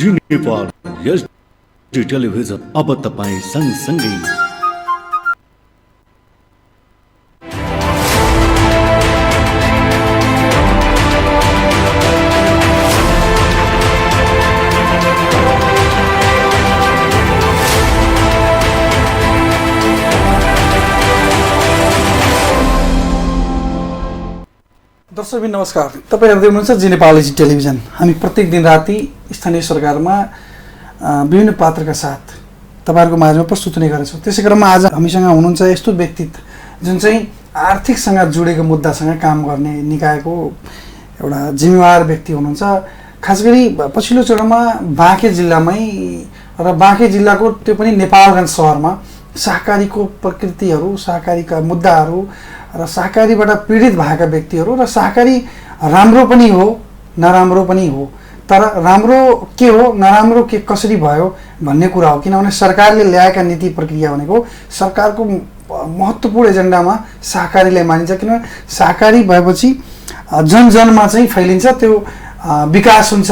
जी Nepal HD television अब तपाईं सँगसँगै। दर्शक नमस्कार, तपाईं हेर्दै हुनुहुन्छ जी नेपाल एचडी टेलिभिजन। हामी प्रत्येक दिन राति स्थानीय सरकारमा विभिन्न पात्रका साथ तपाईहरुको माझमा प्रस्तुत हुने गर्छौं। त्यसै क्रममा आज हामीसँग हुनुहुन्छ यस्तो व्यक्तित्व जुन चाहिँ आर्थिकसँग जोडेको मुद्दासँग काम गर्ने निकायको एउटा जिम्मेवार व्यक्ति हुनुहुन्छ। खासगरी पछिल्लो चरणमा बाँके जिल्लामै र बाँके जिल्लाको त्यो पनि नेपालगञ्ज शहरमा सहकारीको प्रकृतिहरू, सहकारीका मुद्दाहरू र सहकारीबाट पीडित भएका व्यक्तिहरू र सहकारी राम्रो पनि हो नराम्रो पनि हो, तर राम्रो के हो नराम्रो के कसरी भयो भन्ने कुरा हो। किनभने सरकारले ल्याएका नीति प्रक्रिया भनेको सरकारको महत्त्वपूर्ण एजेन्डामा सहकारीलाई मानिन्छ। किनभने सहकारी भएपछि जनजनमा चाहिँ फैलिन्छ, त्यो विकास हुन्छ,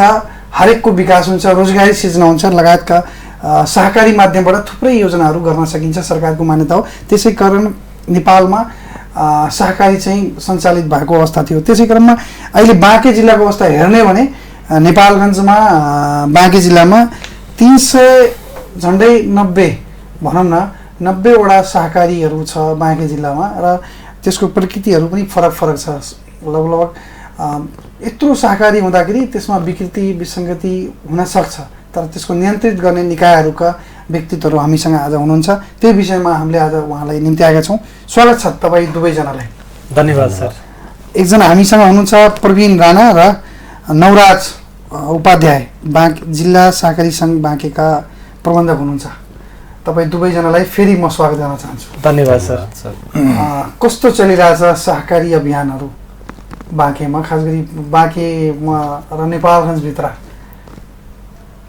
हरेकको विकास हुन्छ, रोजगारी सृजना हुन्छ लगायतका सहकारी माध्यमबाट थुप्रै योजनाहरू गर्न सकिन्छ, सरकारको मान्यता हो। त्यसै कारण नेपालमा सहकारी चाहिँ सञ्चालित भएको अवस्था थियो। त्यसै क्रममा अहिले बाँके जिल्लाको अवस्था हेर्ने भने नेपालगञ्जमा बाँके जिल्लामा 300 झन्डै 90 भनौँ न 90 वटा सहकारीहरू छ बाँके जिल्लामा र त्यसको प्रकृतिहरू पनि फरक फरक छ। लगभग यत्रो सहकारी हुँदाखेरि त्यसमा विकृति विसङ्गति हुन सक्छ, तर त्यसको नियन्त्रित गर्ने निकायहरूका व्यक्तित्वहरू हामीसँग आज हुनुहुन्छ। त्यही विषयमा हामीले आज उहाँलाई निम्ति आएका छौँ। स्वागत छ तपाईँ दुवैजनालाई। धन्यवाद सर। एकजना हामीसँग हुनुहुन्छ प्रवीण राणा र नवराज उपाध्याय, बाँके जिल्ला सहकारी सङ्घ बाँकेका प्रबन्धक हुनुहुन्छ। तपाईँ दुवैजनालाई फेरि म स्वागत गर्न चाहन्छु। धन्यवाद सर। कस्तो चलिरहेछ सहकारी अभियानहरू बाँकेमा, खास गरी बाँकेमा र नेपालगञ्जभित्र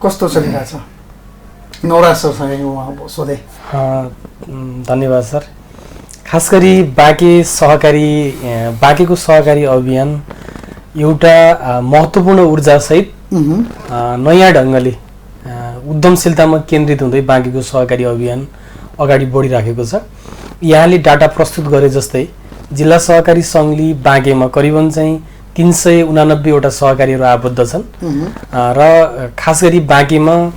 कस्तो चलिरहेछ? नवराज सरसँग उहाँ सोधे। धन्यवाद सर। खास गरी बाँकेको सहकारी अभियान एउटा महत्त्वपूर्ण ऊर्जासहित नयाँ ढङ्गले उद्यमशीलतामा केन्द्रित हुँदै बाँकेको सहकारी अभियान अगाडि बढिराखेको छ। यहाँले डाटा प्रस्तुत गरे जस्तै जिल्ला सहकारी सङ्घले बाँकेमा करिबन चाहिँ 389 वटा सहकारीहरू आबद्ध छन् र खास गरी बाँकेमा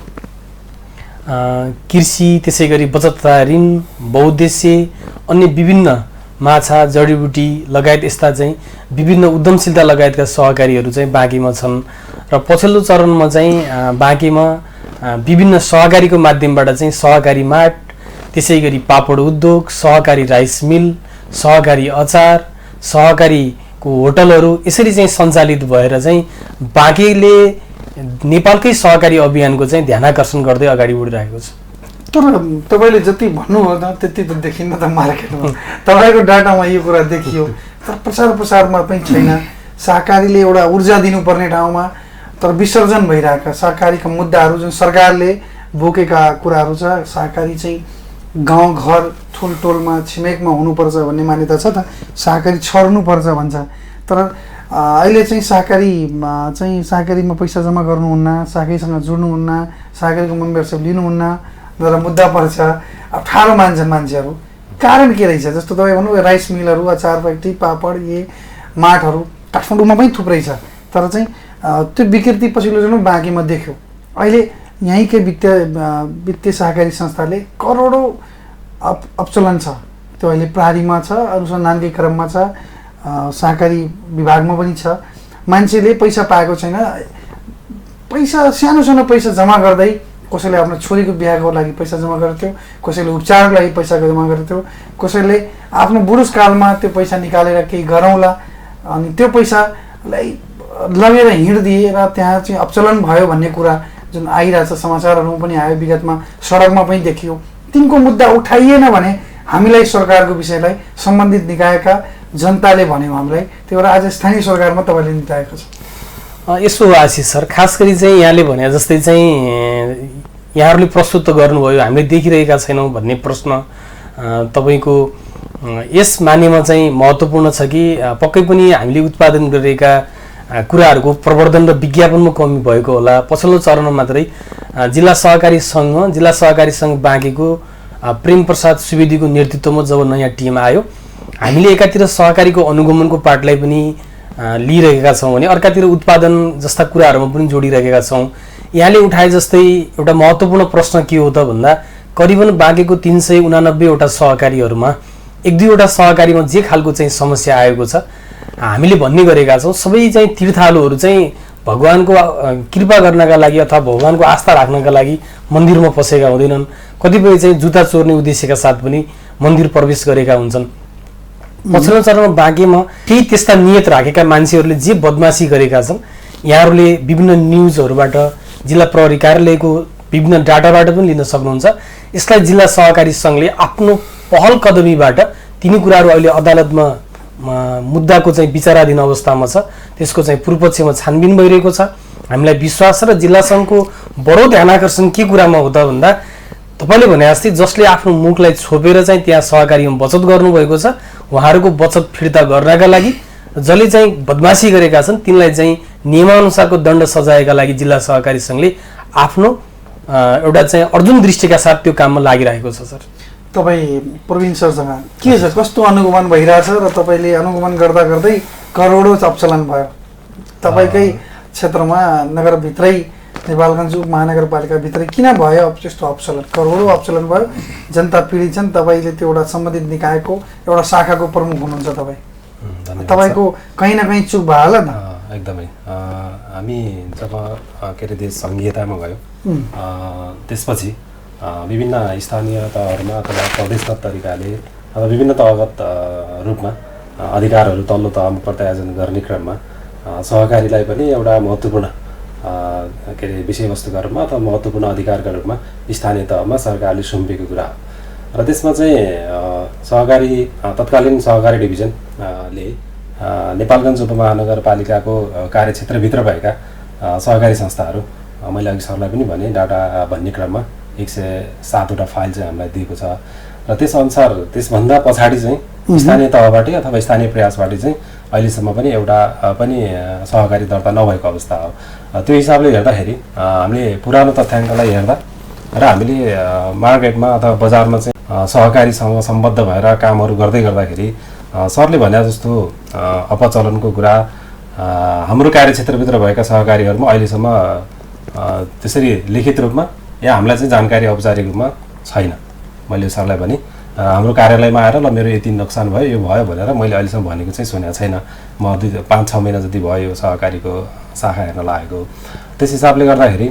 कृषि, त्यसै गरी बचत तथा ऋण, बहुद्देश्य, अन्य विभिन्न माछा, जडीबुटी लगायत यस्ता चाहिँ विभिन्न उद्यमशीलता लगायतका सहकारीहरू चाहिँ बाँकेमा छन्। र पछिल्लो चरणमा चाहिँ बाँकेमा विभिन्न सहकारीको माध्यमबाट चाहिँ सहकारी मार्ट, त्यसै गरी पापड उद्योग, सहकारी राइस मिल, सहकारी अचार, सहकारीको होटलहरू यसरी चाहिँ सञ्चालित भएर चाहिँ बाँकेले नेपालकै सहकारी अभियानको चाहिँ ध्यानाकर्षण गर्दै अगाडि बढिरहेको छ। तर तपाईँले जति भन्नुभयो न त्यति त देखिन्न त मार्केटमा। तपाईँको डाटामा यो कुरा देखियो, तर प्रचारमा पनि छैन। सहकारीले एउटा ऊर्जा दिनुपर्ने ठाउँमा तर विसर्जन भइरहेका सहकारीका मुद्दाहरू जुन सरकारले बोकेका कुराहरू छ। सहकारी चाहिँ गाउँ घर ठुलटोलमा छिमेकमा हुनुपर्छ भन्ने मान्यता छ त, सहकारी छर्नुपर्छ भन्छ। तर अहिले चाहिँ सहकारीमा पैसा जम्मा गर्नुहुन्न, सहकारीसँग जुड्नुहुन्न, सहकारीको मेम्बरसिप लिनुहुन्न र मुद्दा पर्छ। अप्ठ्यारो मान्छन् मान्छेहरू। कारण के रहेछ? जस्तो तपाईँ भन्नुभयो राइस मिलहरू, अचार फ्याक्ट्री, पापड, माठहरू काठमाडौँमा पनि थुप्रै छ, तर चाहिँ त्यो विकृति पछिल्लो दिन बाँकेमा देख्यो। अहिले यहीँकै वित्तीय सहकारी संस्थाले करोडौँ अपचलन छ, त्यो अहिले प्रहरीमा छ, अनुसन्धानकै क्रममा छ, सहकारी विभागमा पनि छ। मान्छेले पैसा पाएको छैन, पैसा सानो पैसा जम्मा गर्दै कसैले आफ्नो छोरीको बिहाको लागि पैसा जम्मा गर्थ्यो, कसैले उपचारको लागि पैसा जम्मा गर्थ्यो, कसैले आफ्नो बुढुसकालमा त्यो पैसा निकालेर केही गरौँला अनि त्यो पैसालाई लगेर हिँड्दिए र त्यहाँ चाहिँ अपचलन भयो भन्ने कुरा जुन आइरहेछ, समाचारहरूमा पनि आयो, विगतमा सडकमा पनि देखियो। तिनको मुद्दा उठाइएन भने हामीलाई सरकारको विषयलाई सम्बन्धित निकायका जनताले भन्यो हामीलाई, त्यो भएर आज स्थानीय सरकारमा तपाईँले निकायको छ। यसो आशिष सर, खास गरी चाहिँ यहाँले भने जस्तै चाहिँ यहाँहरूले प्रस्तुत गर्नुभयो, हामीले देखिरहेका छैनौँ भन्ने प्रश्न तपाईँको यस मानेमा चाहिँ महत्त्वपूर्ण छ कि पक्कै पनि हामीले उत्पादन गरेका कुराहरूको प्रवर्धन र विज्ञापनमा कमी भएको होला। पछिल्लो चरणमा मात्रै जिल्ला सहकारी सङ्घ बाँकेको प्रेम प्रसाद सुवेदीको नेतृत्वमा जब नयाँ टिम आयो, हामीले एकातिर सहकारीको अनुगमनको पाठलाई पनि लिइरहेका छौँ भने अर्कातिर उत्पादन जस्ता कुराहरूमा पनि जोडिरहेका छौँ। यहाँले उठाए जस्तै एउटा महत्त्वपूर्ण प्रश्न के हो त भन्दा करिबन बाँकेको 389वटा सहकारीहरूमा 1-2वटा सहकारीमा जे खालको चाहिँ समस्या आएको छ हामीले भन्ने गरेका छौँ। सबै चाहिँ तीर्थालुहरू चाहिँ भगवानको कृपा गर्नका लागि अथवा भगवानको आस्था राख्नका लागि मन्दिरमा पसेका हुँदैनन्। कतिपय चाहिँ जुत्ता चोर्ने उद्देश्यका साथ पनि मन्दिर प्रवेश गरेका हुन्छन्। पछिल्लो चरणमा बाँकेमा केही त्यस्ता नियत राखेका मान्छेहरूले जे बदमासी गरेका छन्, यहाँहरूले विभिन्न न्युजहरूबाट जिल्ला प्रहरी कार्यालयको विभिन्न डाटाबाट पनि लिन सक्नुहुन्छ। यसलाई जिल्ला सहकारी सङ्घले आफ्नो पहल कदमीबाट तिनी कुराहरू अहिले अदालतमा मुद्दाको चाहिँ विचाराधीन अवस्थामा छ, त्यसको चाहिँ पूर्वपक्षमा छानबिन भइरहेको छ। हामीलाई विश्वास छ र जिल्ला सङ्घको बडो ध्यानाकर्षण के कुरामा हो त भन्दा तपाईँले भने जस्तै जसले आफ्नो मुखलाई छोपेर चाहिँ त्यहाँ सहकारीमा बचत गर्नुभएको छ उहाँहरूको बचत फिर्ता गर्नका लागि जसले चाहिँ बदमासी गरेका छन् तिनलाई चाहिँ नियमानुसारको दण्ड सजायका लागि जिल्ला सहकारी सङ्घले आफ्नो एउटा चाहिँ अर्जुन दृष्टिका साथ त्यो काममा लागिरहेको छ। सर, तपाईँ प्रवीण सरसँग के छ, कस्तो अनुगमन भइरहेछ र तपाईँले अनुगमन गर्दा गर्दै करोडौँ चपचलन भयो तपाईँकै क्षेत्रमा नगरभित्रै नेपालगञ्ज उपमहानगरपालिकाभित्रै किन भयो त्यस्तो अपचलन? करोडौँ अपचलन भयो, जनता पीडित छन्। तपाईँले त्यो एउटा सम्बन्धित निकायको एउटा शाखाको प्रमुख हुनुहुन्छ, तपाईँको कहीँ न कहीँ चुक भयो होला न? एकदमै। हामी जब के अरे देश सङ्घीयतामा गयो त्यसपछि विभिन्न स्थानीय तहहरूमा अथवा प्रदेशगत तरिकाले अथवा विभिन्न तहगत रूपमा अधिकारहरू तल्लो तहमा प्रत्यायोजन गर्ने क्रममा सहकारीलाई पनि एउटा महत्त्वपूर्ण के अरे विषयवस्तुका रूपमा अथवा महत्त्वपूर्ण अधिकारका रूपमा स्थानीय तहमा सरकारले सुम्पेको कुरा हो। र त्यसमा चाहिँ सहकारी तत्कालीन सहकारी डिभिजनले नेपालगञ्ज उपमहानगरपालिकाको कार्यक्षेत्रभित्र भएका सहकारी संस्थाहरू, मैले अघि सरलाई पनि भने डाटा भन्ने क्रममा 107वटा फाइल चाहिँ हामीलाई दिएको छ र त्यसअनुसार त्यसभन्दा पछाडि चाहिँ स्थानीय तहबाटै अथवा स्थानीय प्रयासबाटै चाहिँ अहिलेसम्म पनि एउटा पनि सहकारी दर्ता नभएको अवस्था हो। त्यो हिसाबले हेर्दाखेरि हामीले पुरानो तथ्याङ्कलाई हेर्दा र हामीले मार्केटमा अथवा बजारमा चाहिँ सहकारीसँग सम्बद्ध भएर कामहरू गर्दै गर्दाखेरि सरले भने जस्तो अपचलनको कुरा हाम्रो कार्यक्षेत्रभित्र भएका सहकारीहरूमा अहिलेसम्म त्यसरी लिखित रूपमा या हामीलाई चाहिँ जानकारी औपचारिक रूपमा छैन। मैले सरलाई भने हाम्रो कार्यालयमा आएर ल मेरो यति नोक्सान भयो यो भयो भनेर मैले अहिलेसम्म भनेको चाहिँ सुनेको छैन। म 5-6 महिना जति भयो यो सहकारीको शाखा हेर्न लागेको। त्यस हिसाबले गर्दाखेरि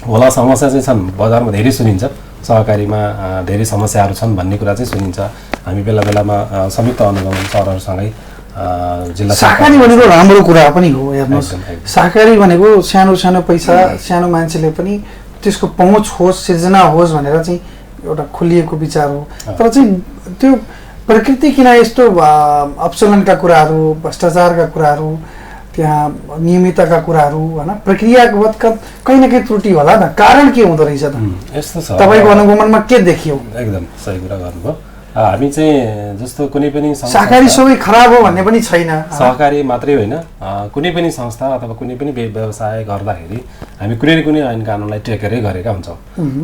होला समस्या चाहिँ छन्, बजारमा धेरै सुनिन्छ, सहकारीमा धेरै समस्याहरू छन् भन्ने कुरा चाहिँ सुनिन्छ। हामी बेला बेलामा संयुक्त अनुगमन सरहरूसँगै जिल्ला सहकारी भनेको राम्रो कुरा पनि हो। हेर्नुहोस्, सहकारी भनेको सानो सानो पैसा सानो मान्छेले पनि त्यसको पहुँच होस्, सिर्जना होस् भनेर चाहिँ एउटा खोलिएको विचार हो। तर चाहिँ त्यो प्रकृति किन यस्तो अपचलनका कुराहरू, भ्रष्टाचारका कुराहरू, त्यहाँ नियमितताका कुराहरू होइन, प्रक्रियागत कहीँ न कहीँ त्रुटि होला न? कारण के हुँदो रहेछ त? यस्तो छ, तपाईँको अनुगमनमा के देखियो? एकदम सही कुरा गर्नुभयो। हामी चाहिँ जस्तो कुनै पनि सहकारी सबै खराब हो भन्ने पनि छैन। सहकारी मात्रै होइन, कुनै पनि संस्था अथवा कुनै पनि व्यवसाय गर्दाखेरि हामी कुनै न कुनै ऐन कानुनलाई टेकेरै गरेका हुन्छौँ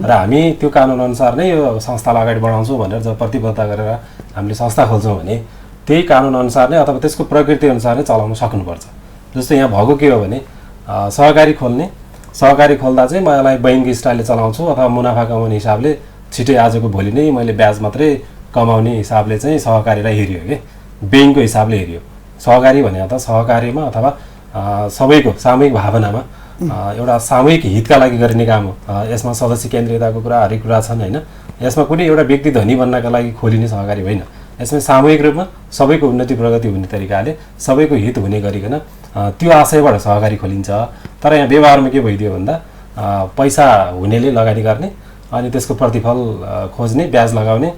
र हामी त्यो कानुन अनुसार नै यो संस्थालाई अगाडि बढाउँछौँ भनेर जब प्रतिबद्धता गरेर हामीले संस्था खोल्छौँ भने त्यही कानुन अनुसार नै अथवा त्यसको प्रकृति अनुसार नै चलाउन सक्नुपर्छ। जस्तो यहाँ भएको के हो भने सहकारी खोल्दा चाहिँ मलाई बैङ्क स्टाइलले चलाउँछु अथवा मुनाफा कमाउने हिसाबले छिटै आजको भोलि नै मैले ब्याज मात्रै कमाउने हिसाबले चाहिँ सहकारीलाई हेरियो कि ब्याङ्कको हिसाबले हेरियो। सहकारी भने त सहकारीमा अथवा सबैको सामूहिक भावनामा एउटा सामूहिक हितका लागि गरिने काम हो। यसमा सदस्य केन्द्रीयताको कुरा हरेक कुरा छन् होइन। यसमा कुनै एउटा व्यक्ति धनी बन्नका लागि खोलिने सहकारी होइन। यसमा सामूहिक रूपमा सबैको उन्नति प्रगति हुने तरिकाले सबैको हित हुने गरिकन त्यो आशयबाट सहकारी खोलिन्छ। तर यहाँ व्यवहारमा के भइदियो भन्दा पैसा हुनेले लगानी गर्ने अनि त्यसको प्रतिफल खोज्ने, ब्याज लगाउने,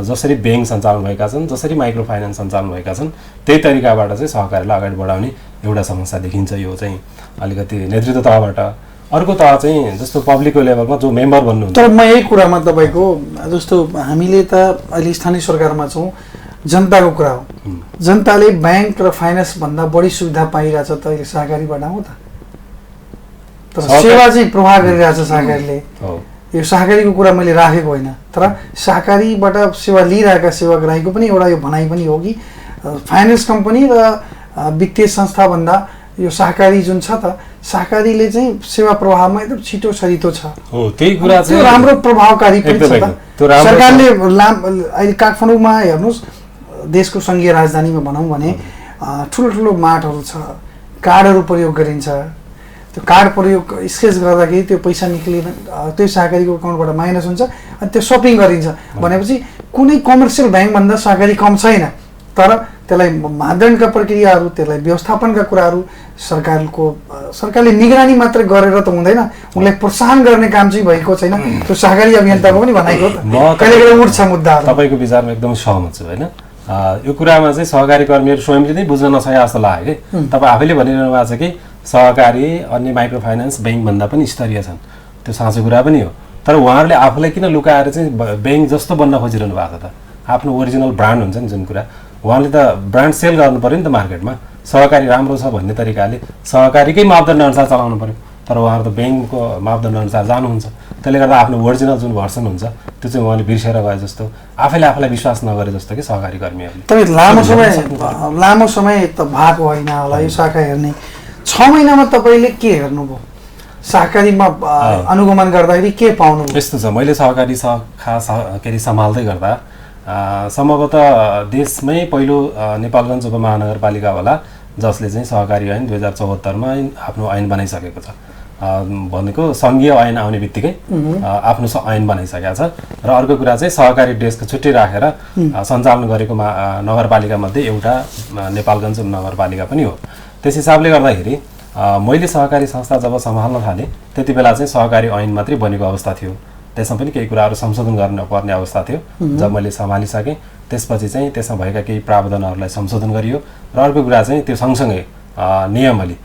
जसरी ब्याङ्क सञ्चालन भएका छन्, जसरी माइक्रो फाइनेन्स सञ्चालन भएका छन् त्यही तरिकाबाट चाहिँ सहकारीलाई अगाडि बढाउने एउटा समस्या देखिन्छ। यो चाहिँ अलिकति नेतृत्व तहबाट। अर्को तह चाहिँ जस्तो पब्लिकको लेभलमा जो मेम्बर बन्नुहुन्छ। तर म यही कुरामा तपाईँको जस्तो हामीले त अहिले स्थानीय सरकारमा छौँ, जनताको कुरा हो। जनताले ब्याङ्क र फाइनेन्स भन्दा बढी सुविधा पाइरहेछ त यो सहकारीबाट हो त। तर सेवा चाहिँ प्रवाह गरिरहेछ सहकारीले। यो सहकारीको कुरा मैले राखेको होइन, तर सहकारीबाट सेवा लिइरहेका सेवाग्राहीको पनि एउटा यो भनाइ पनि हो कि फाइनेन्स कम्पनी र वित्तीय संस्थाभन्दा यो सहकारी जुन छ त, सहकारीले चाहिँ सेवा प्रवाहमा एकदम छिटो छरितो छ। हो, त्यही कुरा चाहिँ राम्रो प्रभावकारी पनि छ त। सरकारले अहिले काठमाडौँमा हेर्नुहोस्, देशको सङ्घीय राजधानीमा भनौँ भने ठुलो ठुलो मार्टहरू छ, कार्डहरू प्रयोग गरिन्छ। त्यो कार्ड प्रयोग स्केच गर्दाखेरि त्यो पैसा निक्लिन त्यो सहकारीको अकाउन्टबाट माइनस हुन्छ अनि त्यो सपिङ गरिन्छ भनेपछि कुनै कमर्सियल ब्याङ्कभन्दा सहकारी कम छैन। तर त्यसलाई मापदण्डका प्रक्रियाहरू, त्यसलाई व्यवस्थापनका कुराहरू सरकारले निगरानी मात्र गरेर त हुँदैन, उनलाई प्रोत्साहन गर्ने काम चाहिँ भएको छैन। त्यो सहकारी अभियन्ताको पनि भनाइको कहिले कहिले उठ्छ मुद्दा। तपाईँको विचारमा एकदम सहमत छु होइन। यो कुरामा चाहिँ सहकारी कर्मीहरू स्वयंले नै बुझ्न नसके जस्तो लाग्यो कि तपाईँ आफैले भनिरहनु भएको छ कि सहकारी अन्य माइक्रो फाइनेन्स ब्याङ्कभन्दा पनि स्तरीय छन्। त्यो साँचो कुरा पनि हो, तर उहाँहरूले आफूलाई किन लुकाएर चाहिँ ब्याङ्क जस्तो बन्न खोजिरहनु भएको छ त? आफ्नो ओरिजिनल ब्रान्ड हुन्छ नि जुन कुरा, उहाँले त ब्रान्ड सेल गर्नु पऱ्यो नि त मार्केटमा। सहकारी राम्रो छ भन्ने तरिकाले सहकारीकै मापदण्ड अनुसार चलाउनु पऱ्यो, तर उहाँहरू त ब्याङ्कको मापदण्ड अनुसार जानुहुन्छ। त्यसले गर्दा आफ्नो ओरिजिनल जुन भर्सन हुन्छ त्यो चाहिँ उहाँले बिर्सेर गए जस्तो, आफैले आफूलाई विश्वास नगरे जस्तो कि सहकारी कर्मीहरूले। तपाईँ लामो समय त भएको होइन होला यो शाखा हेर्ने। 6 महिनामा तपाईँले के हेर्नुभयो? सहकारीमा अनुगमन गर्दाखेरि के पाउनुभयो? यस्तो छ, मैले सहकारी शाखा सम्हाल्दै गर्दा सम्भवतः देशमै पहिलो नेपालगञ्ज उपमहानगरपालिका होला जसले चाहिँ सहकारी ऐन 2074मा आफ्नो ऐन बनाइसकेको छ। भनेको सङ्घीय ऐन आउने बित्तिकै आफ्नो ऐन बनाइसकेको छ। र अर्को कुरा चाहिँ सहकारी डेस्क छुट्टै राखेर सञ्चालन गरेको नगरपालिका मध्ये एउटा नेपालगञ्ज नगरपालिका पनि हो। त्यस हिसाबले गर्दाखेरि मैले सहकारी संस्था जब सम्हाल्न थालेँ त्यति बेला चाहिँ सहकारी ऐन मात्रै बनेको अवस्था थियो। त्यसमा पनि केही कुराहरू संशोधन गर्नुपर्ने अवस्था थियो। जब मैले सम्हालिसकेँ त्यसपछि चाहिँ त्यसमा भएका केही प्रावधानहरूलाई संशोधन गरियो। र अर्को कुरा चाहिँ त्यो सँगसँगै नियमावली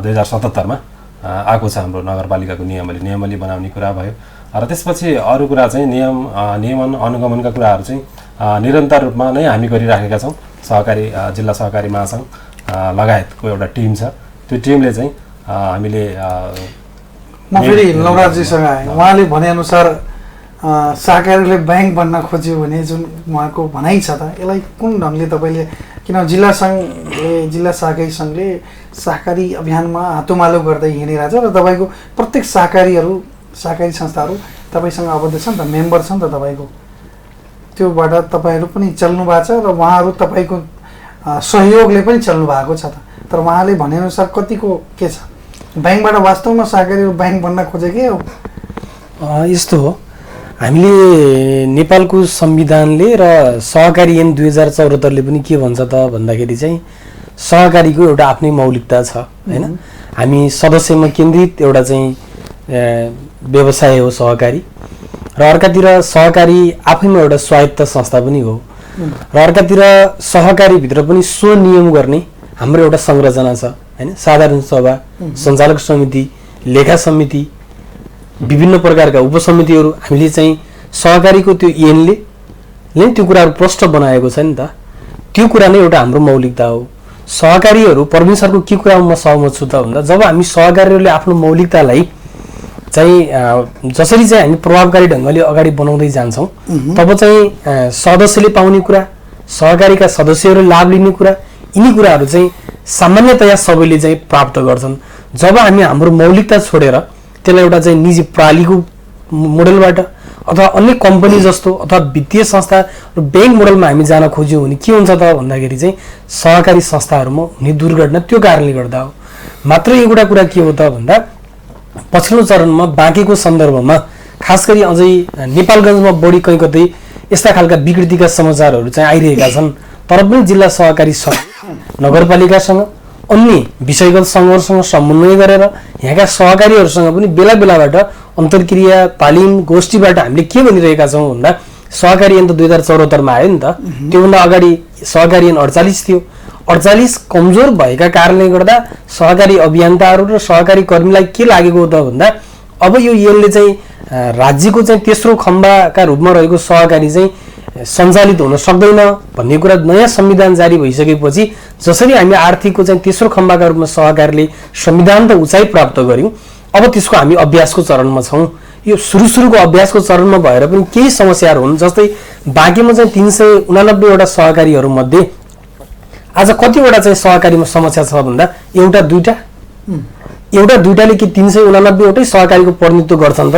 2077मा आएको छ हाम्रो नगरपालिकाको नियमावली बनाउने कुरा भयो। र त्यसपछि अरू कुरा चाहिँ नियमन अनुगमनका कुराहरू चाहिँ निरन्तर रूपमा नै हामी गरिराखेका छौँ। सहकारी जिल्ला सहकारी महासङ्घ लगायतको एउटा टिम छ, त्यो टिमले चाहिँ हामीले म फेरि लौराजीसँग आएँ। उहाँले भनेअनुसार सहकारीले ब्याङ्क बन्न खोज्यो भने जुन उहाँको भनाइ छ त, यसलाई कुन ढङ्गले तपाईँले, किनभने जिल्ला सहकारी सङ्घले सहकारी अभियानमा हातोमालो गर्दै हिँडिरहेछ र तपाईँको प्रत्येक सहकारी संस्थाहरू तपाईँसँग आबद्ध छ नि त, मेम्बर छ नि त तपाईँको, त्योबाट तपाईँहरू पनि चल्नु भएको छ र उहाँहरू तपाईँको सहयोगले पनि चल्नु भएको छ त। तर उहाँले भनेअनुसार कतिको के छ, ब्याङ्कबाट वास्तवमा सहकारीहरू ब्याङ्क बन्न खोजेकै हो? यस्तो हो, हामीले नेपालको संविधानले र सहकारी ऐन 2074ले पनि के भन्छ त भन्दाखेरि चाहिँ सहकारीको एउटा आफ्नै मौलिकता छ हैन। हामी सदस्यमा केन्द्रित एउटा चाहिँ व्यवसाय हो सहकारी, र अर्कातिर सहकारी आफैमा एउटा स्वायत्त संस्था पनि हो, र अर्कातिर सहकारीभित्र पनि स्वनियम गर्ने हाम्रो एउटा संरचना छ हैन। साधारण सभा, सञ्चालक समिति, लेखा समिति, विभिन्न प्रकारका उपसमितिहरू हामीले चाहिँ सहकारीको त्यो ऐनले त्यो कुराहरू प्रष्ट बनाएको छ नि त। त्यो कुरा नै एउटा हाम्रो मौलिकता हो। सहकारीहरू प्रवीण सरको के कुरामा म सहमत छु त भन्दा, जब हामी सहकारीहरूले आफ्नो मौलिकतालाई चाहिँ जसरी चाहिँ हामी प्रभावकारी ढङ्गले अगाडि बनाउँदै जान्छौँ तब चाहिँ सदस्यले पाउने कुरा, सहकारीका सदस्यहरूले लाभ लिने कुरा, यिनी कुराहरू चाहिँ सामान्यतया सबैले चाहिँ प्राप्त गर्छन्। जब हामी हाम्रो मौलिकता छोडेर त्यसलाई एउटा चाहिँ निजी प्रणालीको मोडलबाट अथवा अन्य कम्पनी जस्तो अथवा वित्तीय संस्था र ब्याङ्क मोडलमा हामी जान खोज्यौँ भने के हुन्छ त भन्दाखेरि चाहिँ सहकारी संस्थाहरूमा हुने दुर्घटना त्यो कारणले गर्दा हो। मात्र एउटा कुरा के हो त भन्दा, पछिल्लो चरणमा बाँकीको सन्दर्भमा खास गरी अझै नेपालगञ्जमा बढी कहीँ कतै यस्ता खालका विकृतिका समाचारहरू चाहिँ आइरहेका छन्। तर पनि जिल्ला सहकारी सङ्घ नगरपालिकासँग अन्य विषयगत सङ्घहरूसँग समन्वय गरेर यहाँका सहकारीहरूसँग पनि बेला बेलाबाट अन्तर्क्रिया, तालिम, गोष्ठीबाट हामीले के भनिरहेका छौँ भन्दा, सहकारी ऐन त 2074मा आयो नि त, त्योभन्दा अगाडि सहकारी ऐन 48 थियो। 48 कमजोर भएका कारणले गर्दा सहकारी अभियन्ताहरू र सहकारी कर्मीलाई के लागेको त भन्दा, अब यो ऐनले चाहिँ राज्यको चाहिँ तेस्रो खम्बाका रूपमा रहेको सहकारी चाहिँ सञ्चालित हुन सक्दैन भन्ने कुरा नयाँ संविधान जारी भइसकेपछि जसरी हामी आर्थिकको चाहिँ तेस्रो खम्बाका रूपमा सहकारीले संविधान त उचाइ प्राप्त गर्यौँ, अब त्यसको हामी अभ्यासको चरणमा छौँ। यो सुरुको अभ्यासको चरणमा भएर पनि केही समस्याहरू हुन्। जस्तै बाँकीमा चाहिँ 389वटा सहकारीहरूमध्ये आज कतिवटा चाहिँ सहकारीमा समस्या छ भन्दा एउटा दुईटाले के 389वटै सहकारीको प्रतिनिधित्व गर्छन् त?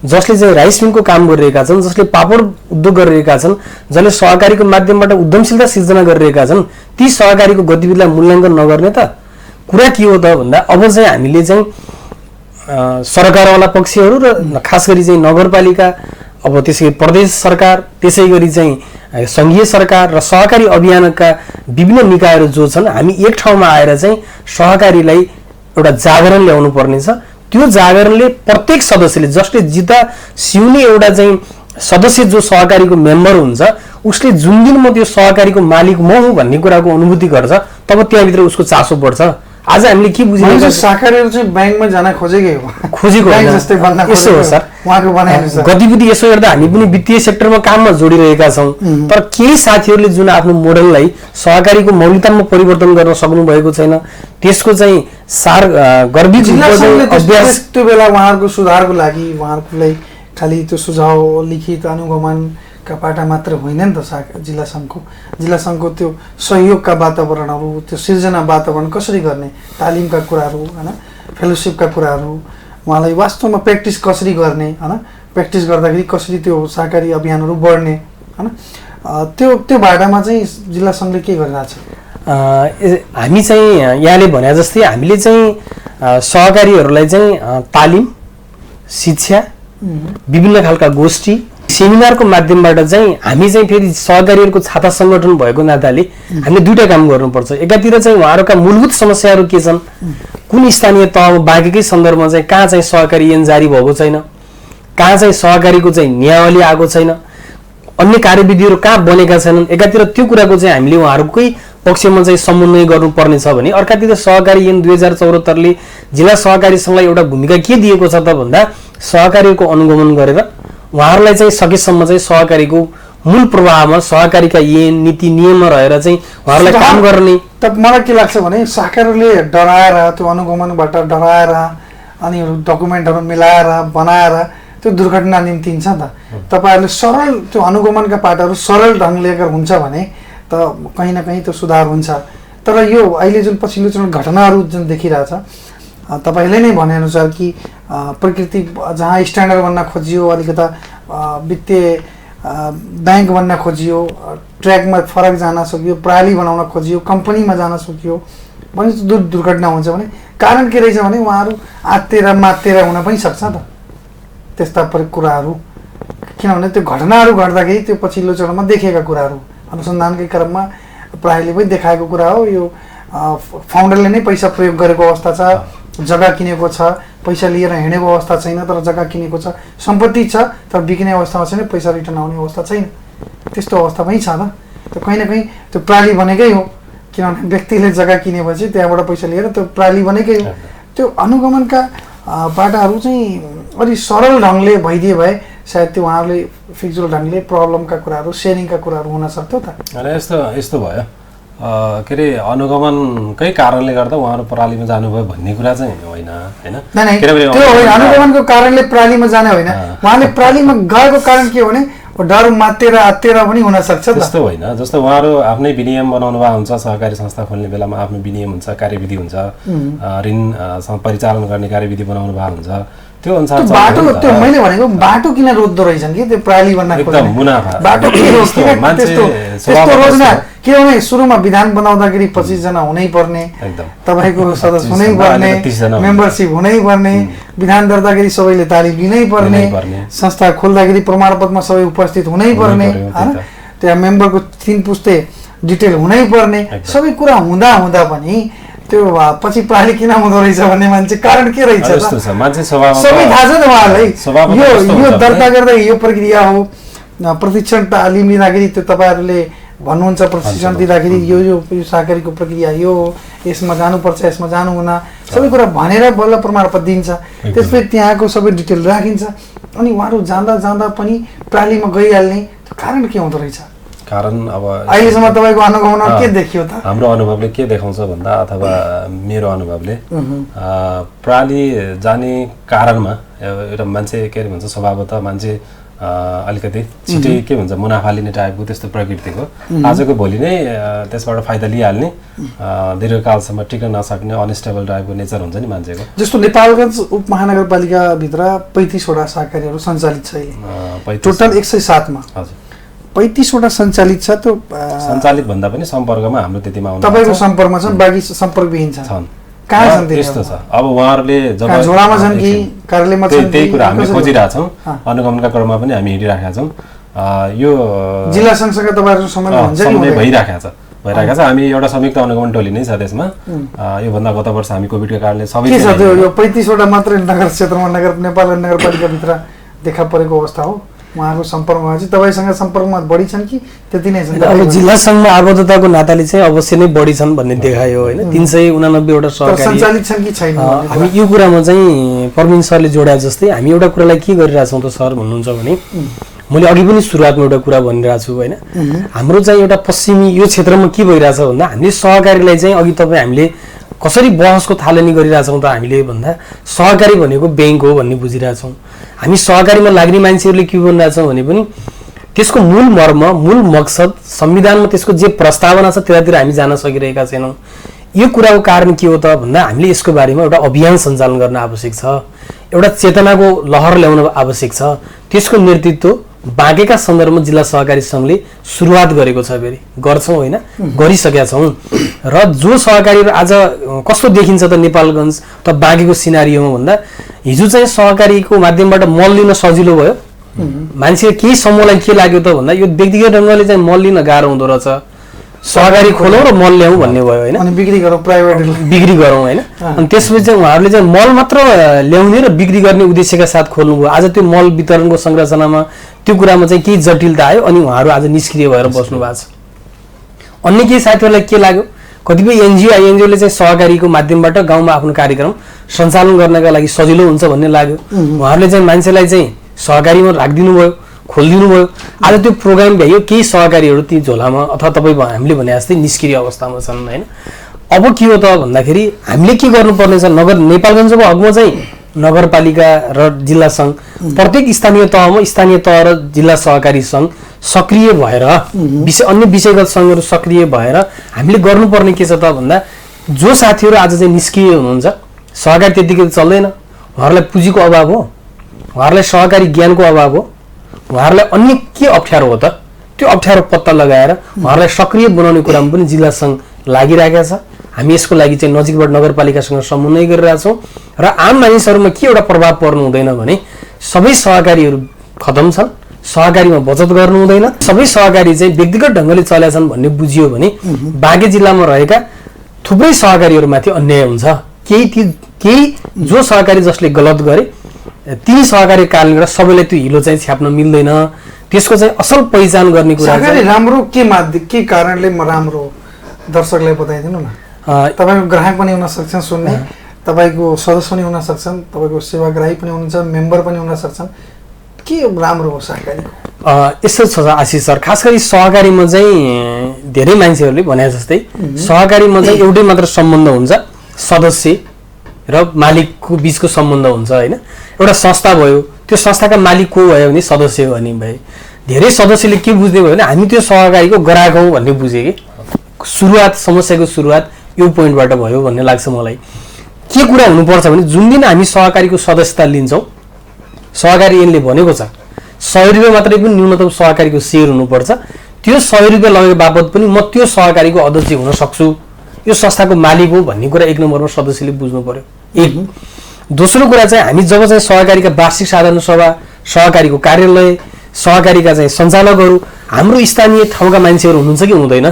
जसले चाहिँ राइस मिलको काम गरिरहेका छन्, जसले पापड उद्योग गरिरहेका छन्, जसले सहकारीको माध्यमबाट उद्यमशीलता सिर्जना गरिरहेका छन्, ती सहकारीको गतिविधिलाई मूल्याङ्कन नगर्ने त कुरा के हो त भन्दा अब चाहिँ हामीले चाहिँ सरकारवाला पक्षहरू र खास गरी चाहिँ नगरपालिका, अब त्यसै प्रदेश सरकार, त्यसै गरी चाहिँ सङ्घीय सरकार र सहकारी अभियानका विभिन्न निकायहरू जो छन्, हामी एक ठाउँमा आएर चाहिँ सहकारीलाई एउटा जागरण ल्याउनु पर्नेछ। त्यो जागरणले प्रत्येक सदस्यले, जसले जिता सिउने एउटा चाहिँ सदस्य जो सहकारीको मेम्बर हुन्छ, उसले जुन दिन म त्यो सहकारीको मालिक म हुँ भन्ने कुराको अनुभूति गर्छ, तब त्यहाँभित्र उसको चासो बढ्छ। आज हामीले के बुझिरहेको सहकारीहरू चाहिँ ब्याङ्कमा जान खोजेकै हो, खोजेको यसो हो सर। गतिविधि यसो हेर्दा हामी पनि वित्तीय सेक्टरमा काममा जोडिरहेका छौँ, तर केही साथीहरूले जुन आफ्नो मोडललाई सहकारीको मौलिकतामा परिवर्तन गर्न सक्नु भएको छैन, त्यसको चाहिँ गर्भित अभ्यास त्यो बेला उहाँहरूको सुधारको लागि उहाँहरूलाई खालि त्यो सुझाव लिखित अनुगमनका पाटा मात्र होइन नि त। जिल्ला सङ्घको त्यो सहयोगका वातावरणहरू, त्यो सिर्जना वातावरण कसरी गर्ने, तालिमका कुराहरू होइन, फेलोसिपका कुराहरू, उहाँलाई वास्तवमा प्र्याक्टिस कसरी गर्ने होइन, प्र्याक्टिस गर्दाखेरि कसरी त्यो सहकारी अभियानहरू बढ्ने होइन, त्यो बाटामा चाहिँ जिल्ला सङ्घले के गरिरहेछ? हामी चाहिँ यहाँले भने जस्तै हामीले चाहिँ सहकारीहरूलाई चाहिँ तालिम, शिक्षा, विभिन्न खालका गोष्ठी, सेमिनारको माध्यमबाट चाहिँ हामी चाहिँ फेरि सहकारीहरूको छाता सङ्गठन भएको नाताले हामीले दुईटा काम गर्नुपर्छ। एकातिर चाहिँ उहाँहरूका मूलभूत समस्याहरू के छन्, कुन स्थानीय तहमा बाँकीकै सन्दर्भमा चाहिँ कहाँ चाहिँ सहकारी ऐन जारी भएको छैन, कहाँ चाहिँ सहकारीको चाहिँ नियमावली आएको छैन, अन्य कार्यविधिहरू कहाँ बनेका छैनन्, एकातिर त्यो कुराको चाहिँ हामीले उहाँहरूकै पक्षमा चाहिँ समन्वय गर्नुपर्ने छ भने अर्कातिर सहकारी ऐन 2074ले जिल्ला सहकारी सङ्घलाई एउटा भूमिका के दिएको छ त भन्दा सहकारीको अनुगमन गरेर उहाँहरूलाई चाहिँ सकेसम्म चाहिँ सहकारीको मूल प्रवाहमा सहकारीका ऐन नीति नियममा रहेर चाहिँ उहाँहरूलाई काम गर्ने। त मलाई के लाग्छ भने सहकारीले डराएर त्यो अनुगमनबाट डराएर अनि डकुमेन्टहरू मिलाएर बनाएर त्यो दुर्घटना निम्तिन्छ नि त। तपाईँहरूले सरल त्यो अनुगमनका पाटाहरू सरल ढङ्गले अगर हुन्छ भने त कहीँ न कहीँ त्यो सुधार हुन्छ। तर यो अहिले जुन पछिल्लो चरण घटनाहरू जुन देखिरहेछ, तपाईँले नै भनेअनुसार कि प्रकृति जहाँ स्ट्यान्डर्ड बन्न खोजियो, अलिकता वित्तीय ब्याङ्क बन्न खोजियो, ट्र्याकमा फरक जान सकियो, प्रणाली बनाउन खोजियो, कम्पनीमा जान सकियो भने दुर्घटना हुन्छ भने कारण के रहेछ भने उहाँहरू आत्तेर मात्तेर हुन पनि सक्छ त त्यस्ता कुराहरू। किनभने त्यो घटनाहरू घट्दाखेरि त्यो पछिल्लो चरणमा देखेका कुराहरू अनुसन्धानकै क्रममा प्रहरीले पनि देखाएको कुरा हो। यो फाउन्डरले नै पैसा प्रयोग गरेको अवस्था छ, जग्गा किनेको छ, पैसा लिएर हिँडेको अवस्था छैन, तर जग्गा किनेको छ, सम्पत्ति छ तर बिक्ने अवस्थामा छैन, पैसा रिटर्न आउने अवस्था छैन, त्यस्तो अवस्था पनि छ त। त्यो कहीँ न कहीँ त्यो प्रणाली बनेकै हो, किनभने व्यक्तिले जग्गा किनेपछि त्यहाँबाट पैसा लिएर त्यो प्रणाली बनेकै हो। त्यो अनुगमनका बाटाहरू चाहिँ अलि सरल ढङ्गले भइदिए भए सायद त्यो उहाँहरूले फिक्जुअल ढङ्गले प्रब्लमका कुराहरू, सेयरिङका कुराहरू हुन सक्थ्यो त। यस्तो भयो के अरे अनुगमनकै कारणले गर्दा उहाँहरू प्रणालीमा जानुभयो भन्ने कुरा चाहिँ होइन होइन। त्यो होइन, अनुगमनको कारणले प्रणालीमा जाने होइन, उहाँले प्रणालीमा गएको कारण के हो भने डर मात्तेर आत्तेर पनि हुन सक्छ। त्यस्तो होइन, जस्तो उहाँहरू आफ्नै विनियम बनाउनु भएको हुन्छ, सहकारी संस्था खोल्ने बेलामा आफ्नो विनियम हुन्छ, कार्यविधि हुन्छ, ऋण परिचालन गर्ने कार्यविधि बनाउनु भएको हुन्छ, त्यो अनुसार बाटो त्यो मैले भनेको बाटो किन रोज्दो रहेछन् कि त्यो प्रणाली बन्न एकदम मुनाफा बाटो त्यस्तो रोज्न। किनभने सुरुमा विधान बनाउँदाखेरि 25 जना हुनै पर्ने, तपाईँको सदस्य हुनै पर्ने, मेम्बरसिप हुनै पर्ने, विधान दर्ताखेरि सबैले तालिम लिनै पर्ने, संस्था खोल्दाखेरि प्रमाणपत्रमा सबै उपस्थित हुनै पर्ने होइन, त्यहाँ मेम्बरको 3 पुस्ते डिटेल हुनै पर्ने, सबै कुरा हुँदा हुँदा पनि त्यो पछि प्रणाली किन हुँदो रहेछ भन्ने मान्छे कारण के रहेछ सबै थाहा छ त उहाँहरूलाई। यो दर्ता गर्दा यो प्रक्रिया हो, प्रशिक्षण तालिम लिँदाखेरि त्यो तपाईँहरूले भन्नुहुन्छ प्रशिक्षण दिँदाखेरि यो सहकारीको प्रक्रिया यो हो, यसमा जानुपर्छ, यसमा जानु हुन, सबै कुरा भनेर बल्ल प्रमाणपत्र दिन्छ, त्यसपछि त्यहाँको सबै डिटेल राखिन्छ अनि उहाँहरू जाँदा जाँदा पनि प्रणालीमा गइहाल्ने कारण के हुँदो रहेछ? कारण अब अहिलेसम्म तपाईँको अनुभवमा के देखियो त? हाम्रो अनुभवले के देखाउँछ भन्दा अथवा मेरो अनुभवले प्रणाली जाने कारणमा एउटा मान्छे के अरे भन्छ स्वभावतः मान्छे अलिकति छिटै के भन्छ मुनाफा लिने टाइपको त्यस्तो प्रकृतिको आजको भोलि नै त्यसबाट फाइदा लिइहाल्ने दीर्घकालसम्म टिक्न नसक्ने अनस्टेबल टाइपको नेचर हुन्छ नि मान्छेको। जस्तो नेपालगञ्ज उपमहानगरपालिकाभित्र 35 वटा सहकारीहरू सञ्चालित छ अहिले, टोटल 107 मा। हजुर 35 वटा सञ्चालित छ। त्यो सञ्चालित भन्दा पनि सम्पर्कमा हाम्रो त्यतिमा आउनु तपाईँको सम्पर्कमा छन्, बाँकी सम्पर्कविहीन छन्। कहाँ छन् त्यस्तो छ। अब उहाँहरूले जब झोडामा छन् कि कार्यालयमा छन्? त्यही कुरा हामीले खोजिरहेछौँ, अनुगमनका क्रममा पनि हामी हिँडिरहेका छौँ। यो जिल्ला संघसँग तपाईँहरूको सम्बन्ध हुन्छ कि हुँदैन? भइरहेको छ। हामी एउटा संयुक्त अनुगमन टोली नै छ त्यसमा। योभन्दा गत वर्ष हामी कोभिडको कारणले सबै के छ त्यो यो 35 वटा मात्रै नगर क्षेत्रमा नेपाल नगरपालिकाभित्र देखा परेको अवस्था हो? उहाँको सम्पर्कमा चाहिँ तपाईँसँग सम्पर्कमा बढी छन् कि त्यति नै छन्? अब जिल्ला सङ्घमा आबद्धताको नाताले चाहिँ अवश्य नै बढी छन् भन्ने देखायो होइन। 389 वटा सहकारी सञ्चालित छन् कि छैन? हामी यो कुरामा चाहिँ प्रवीण सरले जोडा जस्तै हामी एउटा कुरालाई के गरिरहेछौँ त सर भन्नुहुन्छ भने मैले अघि पनि सुरुवातमा एउटा कुरा भनिरहेको छु होइन। हाम्रो चाहिँ एउटा पश्चिमी यो क्षेत्रमा के भइरहेछ भन्दा हामीले सहकारीलाई चाहिँ अघि तपाईँ हामीले कसरी बहसको थालनी गरिरहेछौँ त हामीले भन्दा सहकारी भनेको ब्याङ्क हो भन्ने बुझिरहेछौँ। हामी सहकारीमा लाग्ने मान्छेहरूले के भनिरहेछौँ भने पनि त्यसको मूल मर्म मूल मकसद संविधानमा त्यसको जे प्रस्तावना छ त्यतातिर हामी जान सकिरहेका छैनौँ। यो कुराको कारण के हो त भन्दा हामीले यसको बारेमा एउटा अभियान सञ्चालन गर्न आवश्यक छ, एउटा चेतनाको लहर ल्याउन आवश्यक छ। त्यसको नेतृत्व बाँकेका सन्दर्भमा जिल्ला सहकारी सङ्घले सुरुवात गरेको छ, फेरि गर्छौँ होइन, गरिसकेका छौँ। र जो सहकारीहरू आज कस्तो देखिन्छ त नेपालगञ्ज त बाँकेको सिनारीमा भन्दा हिजो चाहिँ सहकारीको माध्यमबाट मल लिन सजिलो भयो। मान्छे केही समूहलाई के लाग्यो त भन्दा यो व्यक्तिगत ढङ्गले चाहिँ मल लिन गाह्रो हुँदो रहेछ, सहकारी खोलौँ र मल ल्याउँ भन्ने भयो होइन, अनि बिक्री गरौँ, प्राइभेट बिक्री गरौँ होइन। अनि त्यसपछि चाहिँ उहाँहरूले चाहिँ मल मात्र ल्याउने र बिक्री गर्ने उद्देश्यका साथ खोल्नुभयो। आज त्यो मल वितरणको संरचनामा त्यो कुरामा चाहिँ केही जटिलता आयो अनि उहाँहरू आज निष्क्रिय भएर बस्नु भएको छ। अन्य केही साथीहरूलाई के लाग्यो, कतिपय एनजिओले चाहिँ सहकारीको माध्यमबाट गाउँमा आफ्नो कार्यक्रम सञ्चालन गर्नका लागि सजिलो हुन्छ भन्ने लाग्यो। उहाँहरूले चाहिँ मान्छेलाई चाहिँ सहकारीमा राखिदिनु भयो, खोलिदिनु भयो। आज त्यो प्रोग्राम भ्याइयो, केही सहकारीहरू ती झोलामा अथवा तपाईँ हामीले भने जस्तै निष्क्रिय अवस्थामा छन् होइन। अब के हो त भन्दाखेरि हामीले के गर्नुपर्ने छ, नेपालगञ्जको हकमा चाहिँ नगरपालिका र जिल्ला सङ्घ प्रत्येक स्थानीय तह र जिल्ला सहकारी सङ्घ सक्रिय भएर अन्य विषयगत सङ्घहरू सक्रिय भएर हामीले गर्नुपर्ने के छ त भन्दा जो साथीहरू आज चाहिँ निष्क्रिय हुनुहुन्छ, सहकारी त्यतिकै चल्दैन, उहाँहरूलाई पुँजीको अभाव हो, उहाँहरूलाई सहकारी ज्ञानको अभाव हो, उहाँहरूलाई अन्य के अप्ठ्यारो हो त त्यो अप्ठ्यारो पत्ता लगाएर उहाँहरूलाई सक्रिय बनाउने कुरामा पनि जिल्ला सङ्घ लागिरहेका छ। हामी यसको लागि चाहिँ नजिकबाट नगरपालिकासँग समन्वय गरिरहेछौँ र आम मानिसहरूमा के एउटा प्रभाव पर्नु हुँदैन भने सबै सहकारीहरू खतम छन्, सहकारीमा बचत गर्नु हुँदैन, सबै सहकारी चाहिँ व्यक्तिगत ढङ्गले चलेका छन् भन्ने बुझियो भने बाँके जिल्लामा रहेका थुप्रै सहकारीहरूमाथि अन्याय हुन्छ। केही जो सहकारी जसले गलत गरे ती सहकारी कारणले गर्दा सबैलाई त्यो हिलो चाहिँ छ्याप्न मिल्दैन। त्यसको चाहिँ असल पहिचान गर्ने कुरा सहकारी राम्रो के कारणले राम्रो दर्शकलाई बताइदिनु न। तपाईँको ग्राहक पनि हुन सक्छन् सुन्ने, तपाईँको सदस्य पनि हुन सक्छन्, तपाईँको सेवाग्राही पनि हुनुहुन्छ, मेम्बर पनि हुन सक्छन्। के राम्रो हो सहकारीको? यस्तो छ आशिष सर, खास गरी सहकारीमा चाहिँ धेरै मान्छेहरूले भने जस्तै सहकारीमा चाहिँ एउटै मात्र सम्बन्ध हुन्छ, सदस्य र मालिकको बिचको सम्बन्ध हुन्छ होइन। एउटा संस्था भयो, त्यो संस्थाका मालिक को भयो भने सदस्य भने भए। धेरै सदस्यले के बुझ्ने भयो भने हामी त्यो सहकारीको ग्राहक हौँ भन्ने बुझे कि समस्याको सुरुवात यो पोइन्टबाट भयो भन्ने लाग्छ मलाई। के कुरा हुनुपर्छ भने जुन दिन हामी सहकारीको सदस्यता लिन्छौँ, सहकारी ऐनले भनेको छ 100 रुपियाँ मात्रै पनि न्यूनतम सहकारीको सेयर हुनुपर्छ। त्यो 100 रुपियाँ लगेको बापत पनि म त्यो सहकारीको अध्यक्ष हुन सक्छु, यो संस्थाको मालिक हो भन्ने कुरा एक नम्बरमा सदस्यले बुझ्नु पर्यो। एक दोस्रो कुरा चाहिँ हामी जब चाहिँ सहकारीका वार्षिक साधारण सभा, सहकारीको कार्यालय, सहकारीका चाहिँ सञ्चालकहरू हाम्रो स्थानीय ठाउँका मान्छेहरू हुनुहुन्छ कि हुँदैन,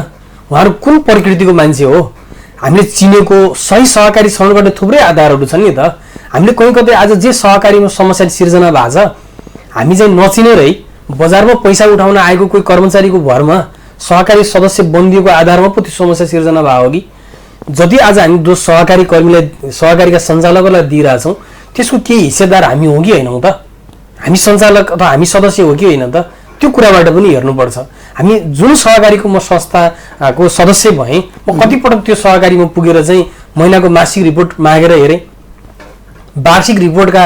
उहाँहरू कुन प्रकृतिको मान्छे हो, हामीले चिनेको सही सहकारी छनौट गर्ने थुप्रै आधारहरू छन् नि त। हामीले कहीँ कतै आज जे सहकारीमा समस्या सिर्जना भएको छ, हामी चाहिँ नचिनेरै बजारमा पैसा उठाउन आएको कोही कर्मचारीको भरमा सहकारी सदस्य बनिदिएको आधारमा पो त्यो समस्या सिर्जना भयो कि जति आज हामी दोष सहकारी कर्मीलाई, सहकारीका सञ्चालकहरूलाई दिइरहेछौँ, त्यसको केही हिस्सेदार हामी हो कि होइनौँ त? हामी सञ्चालक अथवा हामी सदस्य हो कि होइन त? त्यो कुराबाट पनि हेर्नुपर्छ। हामी जुन सहकारीको म संस्थाको सदस्य भएँ, म कतिपटक त्यो सहकारीमा पुगेर चाहिँ महिनाको मासिक रिपोर्ट मागेर हेरेँ, वार्षिक रिपोर्टका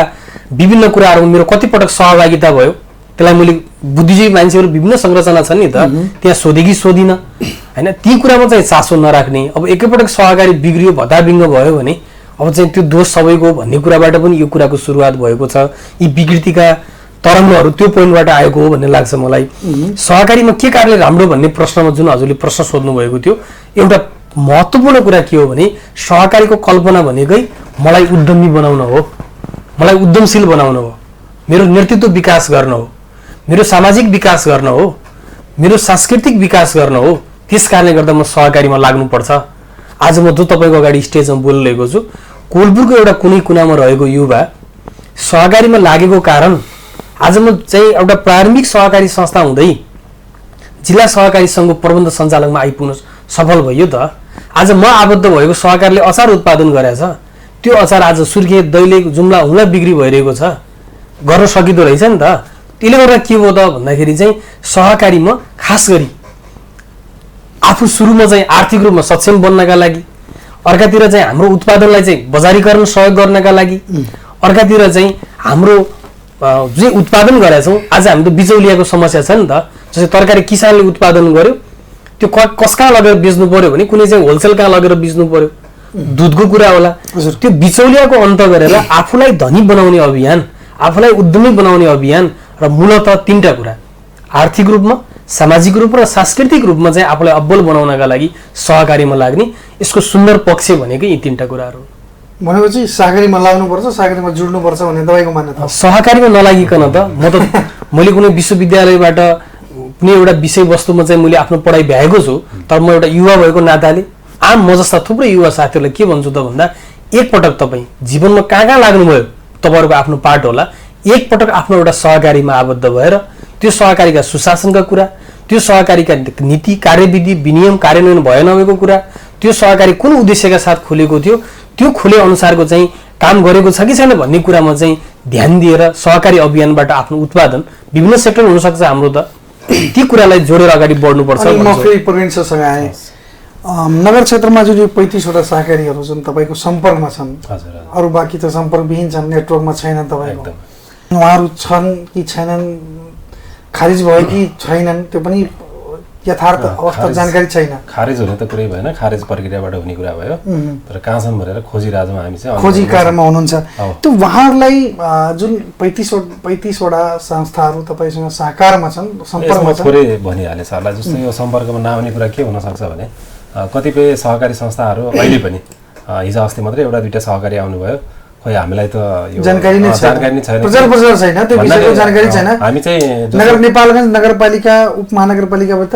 विभिन्न कुराहरूमा मेरो कतिपटक सहभागिता भयो। त्यसलाई मैले बुद्धिजीवी मान्छेहरू विभिन्न संरचना छन् नि त, त्यहाँ सोधे कि सोधिनँ होइन, ती कुरामा चाहिँ चासो नराख्ने। अब एकैपटक सहकारी बिग्रियो, भत्ताबिङ्ग भयो भने अब चाहिँ त्यो दोष सबैको भन्ने कुराबाट पनि यो कुराको सुरुवात भएको छ। यी विकृतिका तरङ्गहरू त्यो पोइन्टबाट आएको हो भन्ने लाग्छ मलाई। सहकारीमा के कारणले राम्रो भन्ने प्रश्नमा जुन हजुरले प्रश्न सोध्नु भएको थियो, एउटा महत्त्वपूर्ण कुरा के हो भने सहकारीको कल्पना भनेकै मलाई उद्यमी बनाउन हो, मलाई उद्यमशील बनाउन हो, मेरो नेतृत्व विकास गर्न हो, मेरो सामाजिक विकास गर्न हो, मेरो सांस्कृतिक विकास गर्न हो। त्यस कारणले गर्दा म सहकारीमा लाग्नुपर्छ। आज म जो तपाईँको अगाडि स्टेजमा बोलिरहेको छु, कोलपुरको एउटा कुनै कुनामा रहेको युवा सहकारीमा लागेको कारण आज म चाहिँ एउटा प्रारम्भिक सहकारी संस्था हुँदै जिल्ला सहकारी सङ्घको प्रबन्ध सञ्चालकमा आइपुग्न सफल भयो त। आज म आबद्ध भएको सहकारीले अचार उत्पादन गरेछ, त्यो अचार आज सुर्खे, दैलेख, जुम्ला हुँला बिक्री भइरहेको छ, गर्न सकिँदो रहेछ नि त। त्यसले गर्दा के भयो त भन्दाखेरि चाहिँ सहकारीमा खास गरी आफू सुरुमा चाहिँ आर्थिक रूपमा सक्षम बन्नका लागि, अर्कातिर चाहिँ हाम्रो उत्पादनलाई चाहिँ बजारीकरण सहयोग गर्नका लागि, अर्कातिर चाहिँ हाम्रो जे उत्पादन गरेका छौँ, आज हामी त बिचौलियाको समस्या छ नि त। जस्तै तरकारी किसानले उत्पादन गर्यो, त्यो कस कहाँ लगेर बेच्नु पर्यो भने कुनै चाहिँ होलसेल कहाँ लगेर बेच्नु पर्यो, दुधको कुरा होला। त्यो बिचौलियाको अन्त गरेर आफूलाई धनी बनाउने अभियान, आफूलाई उद्यमी बनाउने अभियान र मूलतः तीनटा कुरा, आर्थिक रूपमा, सामाजिक रूपमा र सांस्कृतिक रूपमा चाहिँ आफूलाई अब्बल बनाउनका लागि सहकारीमा लाग्ने, यसको सुन्दर पक्ष भनेकै यी तीनटा कुराहरू। भनेपछि सहकारीमा लाग्नुपर्छ, सहकारीमा जुड्नुपर्छ भन्ने तपाईँको मान्यता हो? सहकारीमा नलागिकन त मैले कुनै विश्वविद्यालयबाट कुनै एउटा विषयवस्तुमा चाहिँ मैले आफ्नो पढाइ भ्याएको छु, तर म एउटा युवा भएको नाताले आम म जस्ता थुप्रै युवा साथीहरूलाई के भन्छु त भन्दा, एकपटक तपाईँ जीवनमा कहाँ कहाँ लाग्नुभयो तपाईँहरूको आफ्नो पार्ट होला, एकपटक आफ्नो एउटा सहकारीमा आबद्ध भएर त्यो सहकारीका सुशासनका कुरा, त्यो सहकारीका नीति, कार्यविधि, विनियम कार्यान्वयन भए नभएको कुरा, त्यो सहकारी कुन उद्देश्यका साथ खोलेको थियो, त्यो खोले अनुसारको चाहिँ काम गरेको छ कि छैन भन्ने कुरामा चाहिँ ध्यान दिएर सहकारी अभियानबाट आफ्नो उत्पादन विभिन्न सेक्टर हुनसक्छ हाम्रो त, ती कुरालाई जोडेर अगाडि बढ्नुपर्छ। म फेरि प्रवीण सरसँग आएँ। नगर क्षेत्रमा जुन यो 35वटा सहकारीहरू जुन तपाईँको सम्पर्कमा छन्, अरू बाँकी त सम्पर्कविहीन छन्, नेटवर्कमा छैनन् तपाईँको, उहाँहरू छन् कि छैनन्, खारिज भयो कि छैनन्, त्यो पनि यथार्थ अवस्था जानकारी छैन। खारेज हुने त कुरै भएन, खारेज प्रक्रियाबाट हुने कुरा भयो, तर कहाँ छन् भनेर खोजिराजमा हामी चाहिँ खोजी कार्यमा हुनुहुन्छ। त्यो उहाँहरूलाई जुन 35वटा संस्थाहरू तपाईँसँग सहकारमा छन्, सम्पर्कमा छन्, थोरै भनिहाले सरलाई। जस्तो यो सम्पर्कमा नआउने कुरा के हुनसक्छ भने कतिपय सहकारी संस्थाहरू अहिले पनि हिजो अस्ति मात्रै एउटा दुईवटा सहकारी आउनुभयो, खोइ हामीलाई त यो जानकारी नै छैन, प्रचार छैन, त्यो विषयको जानकारी छैन। हामी चाहिँ नेपालगञ्ज नगरपालिका उपमहानगरपालिकाबाट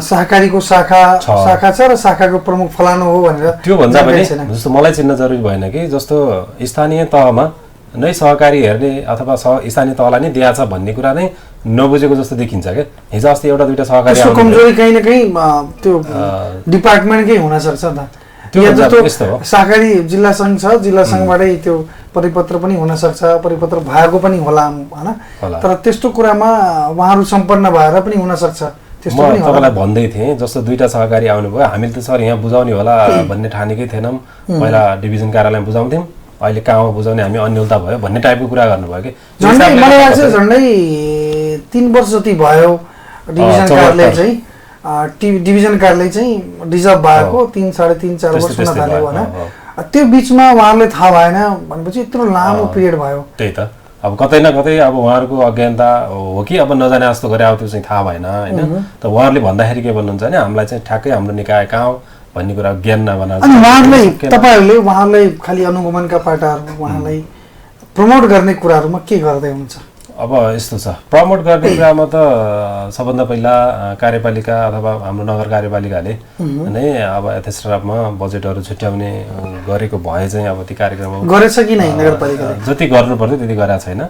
सहकारीको शाखा छ र शाखाको प्रमुख फलानु हो भनेर त्यो भन्दा पनि जस्तो मलाई चिन्न जरुरी भएन कि, जस्तो स्थानीय तहमा नै सहकारी हेर्ने अथवा स्थानीय तहलाई नै दिएको छ भन्ने कुरा नै नबुझेको जस्तो देखिन्छ क्या। हिजो अस्ति एउटा दुईवटा सहकारी कमजोरी कहीँ न कहीँ त्यो डिपार्टमेन्टकै हुनसक्छ नि त। जस्तो सहकारी जिल्ला सङ्घ छ, जिल्ला सङ्घबाटै त्यो परिपत्र पनि हुनसक्छ, परिपत्र भएको पनि होला होइन, तर त्यस्तो कुरामा उहाँहरू सम्पन्न भएर पनि हुनसक्छ। म तपाईँलाई भन्दै थिएँ, जस्तो दुईवटा सहकारी आउनुभयो, हामीले त सर यहाँ बुझाउने होला भन्ने ठानेकै थिएनौँ, पहिला डिभिजन कार्यालयमा बुझाउँथ्यौँ, अहिले कहाँमा बुझाउने हामी अन्यलता भयो भन्ने टाइपको कुरा गर्नुभयो कि। झन्डै मलाई लाग्छ झन्डै 3 वर्ष जति भयो डिभिजन कार्यालय चाहिँ, डिभिजन कार्यालय चाहिँ डिजर्भ भएको 3, 3.5, 4 वर्ष हुन थाल्यो होइन। त्यो बिचमा उहाँहरूले थाहा भएन भनेपछि यत्रो लामो पिरियड भयो। त्यही त, अब कतै न कतै अब उहाँहरूको अज्ञानता हो कि अब नजाने जस्तो गरे अब त्यो चाहिँ थाहा भएन होइन। त उहाँहरूले भन्दाखेरि के भन्नुहुन्छ भने हामीलाई चाहिँ ठ्याक्कै हाम्रो निकाय कहाँ हो भन्ने कुरा ज्ञान नबनाएको। अनि उहाँहरूलाई खालि अनुगमनका पाटाहरू उहाँलाई प्रमोट गर्ने कुराहरूमा के गर्दै हुन्छ? अब यस्तो छ, प्रमोट गर्ने कुरामा त सबभन्दा पहिला कार्यपालिका अथवा हाम्रो नगर कार्यपालिकाले नै अब यथेष्ट रूपमा बजेटहरू छुट्याउने गरेको भए चाहिँ अब ती कार्यक्रम गरेछ कि नै नगरपालिकाले? जति गर्नुपर्थ्यो त्यति गरेको छैन।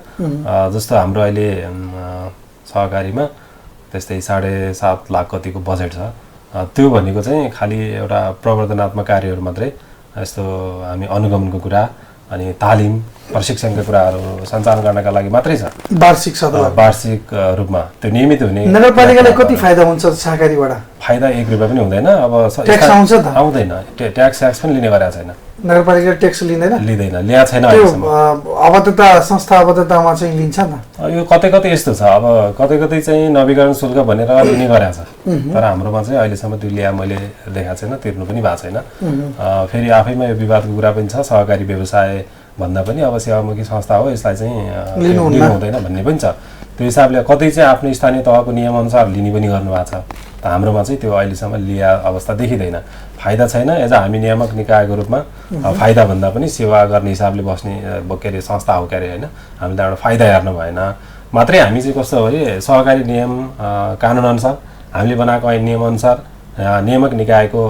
जस्तो हाम्रो अहिले सहकारीमा त्यस्तै 7.5 लाख कतिको बजेट छ, त्यो भनेको चाहिँ खालि एउटा प्रवर्धनात्मक कार्यहरू मात्रै, यस्तो हामी अनुगमनको कुरा अनि तालिम प्रशिक्षणका कुराहरू सञ्चालन गर्नका लागि मात्रै छ। वार्षिक सदर वार्षिक रूपमा त्यो नियमित हुने। नगरपालिकालाई कति फाइदा हुन्छ सहकारीबाट? फाइदा 1 रुपैयाँ पनि हुँदैन। अब ट्याक्स आउँछ त? आउँदैन, ट्याक्स पनि लिने गरेको छैन। नगरपालिकाले ट्याक्स लिँदैन? ल्याएको छैन अहिलेसम्म। अवध्यता संस्था अवध्यतामा चाहिँ लिन्छ नि। यो कतै कतै यस्तो छ, अब कतै कतै चाहिँ नवीकरण शुल्क भनेर लिने गरेको छ, तर हाम्रोमा चाहिँ अहिलेसम्म त्यो ल्या मैले देखाएको छैन, तिर्नु पनि भएको छैन। फेरि आफैमा यो विवादको कुरा पनि छ, सहकारी व्यवसाय भन्दा पनि अब सेवामुखी संस्था हो, यसलाई चाहिँ लिनु हुँदैन भन्ने पनि छ। त्यो हिसाबले कतै चाहिँ आफ्नो स्थानीय तहको नियमअनुसार लिने पनि गर्नुभएको छ। हाम्रोमा चाहिँ त्यो अहिलेसम्म लिया अवस्था देखिँदैन। फाइदा छैन, एज हामी नियामक निकायको रूपमा फाइदा भन्दा पनि सेवा गर्ने हिसाबले बस्ने के अरे संस्था हो के अरे होइन। हामीले एउटा फाइदा हेर्नु भएन मात्रै। हामी चाहिँ कस्तो हो भने सहकारी नियम कानुनअनुसार हामीले बनाएको ऐन नियमअनुसार नियामक निकायको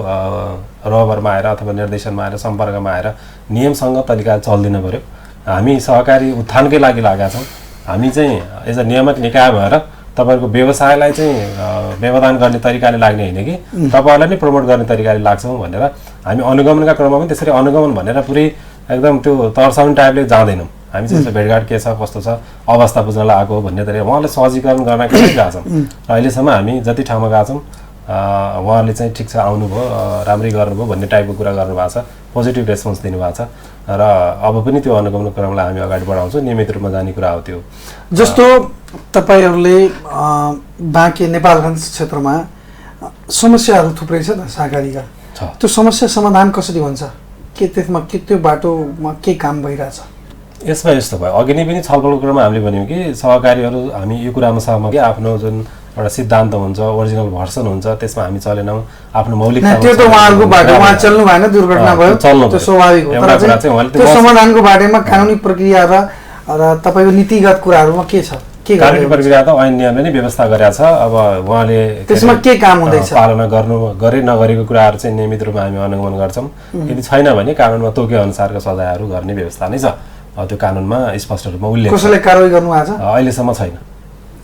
रहबरमा आएर अथवा निर्देशनमा आएर सम्पर्कमा आएर नियमसँग तरिकाले चल्दिनु पऱ्यो। हामी सहकारी उत्थानकै लागि लागेका छौँ। हामी चाहिँ एज अ नियामक निकाय भएर तपाईँहरूको व्यवसायलाई चाहिँ व्यवधान गर्ने तरिकाले लाग्ने होइन कि तपाईँहरूलाई नै प्रमोट गर्ने तरिकाले लाग्छौँ भनेर हामी अनुगमनका क्रममा पनि त्यसरी अनुगमन भनेर पुरै एकदम त्यो तर्साउने टाइपले जाँदैनौँ। हामी चाहिँ यसो भेटघाट के छ कस्तो छ अवस्था बुझ्नलाई आएको भन्ने तरिका उहाँलाई सहजीकरण गर्नका लागि गएको छौँ। र अहिलेसम्म हामी जति ठाउँमा गएको छौँ उहाँहरूले चाहिँ ठिक छ आउनुभयो, राम्रै गर्नुभयो भन्ने टाइपको कुरा गर्नुभएको छ, पोजिटिभ रेस्पोन्स दिनुभएको छ। र अब पनि त्यो अनुगमन क्रमलाई हामी अगाडि बढाउँछौँ, नियमित रूपमा जाने कुरा हो त्यो। जस्तो तपाईँहरूले बाँके नेपालगञ्ज क्षेत्रमा समस्याहरू थुप्रै छ त सहकारीका, त्यो समस्या समाधान कसरी हुन्छ? के त्यसमा के त्यो बाटोमा के काम भइरहेछ? यसमा यस्तो भयो, अघि नै पनि छलफलको क्रममा हामीले भन्यौँ कि सहकारीहरू हामी यो कुरामा सहमत कि आफ्नो जुन एउटा सिद्धान्त हुन्छ, ओरिजिनल भर्सन हुन्छ, त्यसमा हामी चलेनौँ। आफ्नो मौलिक त्यो त उहाँहरूको बाटोमा चल्नु भएन, दुर्घटना भयो, त्यो स्वाभाविक हो। तर त्यो समाधानको बारेमा कानुनी प्रक्रिया र तपाईँको नीतिगत कुराहरूमा के छ? कानुनी प्रक्रिया त ऐन नियमले नै व्यवस्था गरेका छ। अब उहाँले त्यसमा के काम हुँदैछ? पालना गरे नगरेको कुराहरू चाहिँ नियमित रूपमा हामी अनुगमन गर्छौँ। यदि छैन भने कानुनमा तोके अनुसारको सजायहरू गर्ने व्यवस्था नै छ। त्यो कानुनमा स्पष्ट रूपमा उल्लेख छ। कसैले कारवाही गर्नु भएको छ? अहिलेसम्म छैन।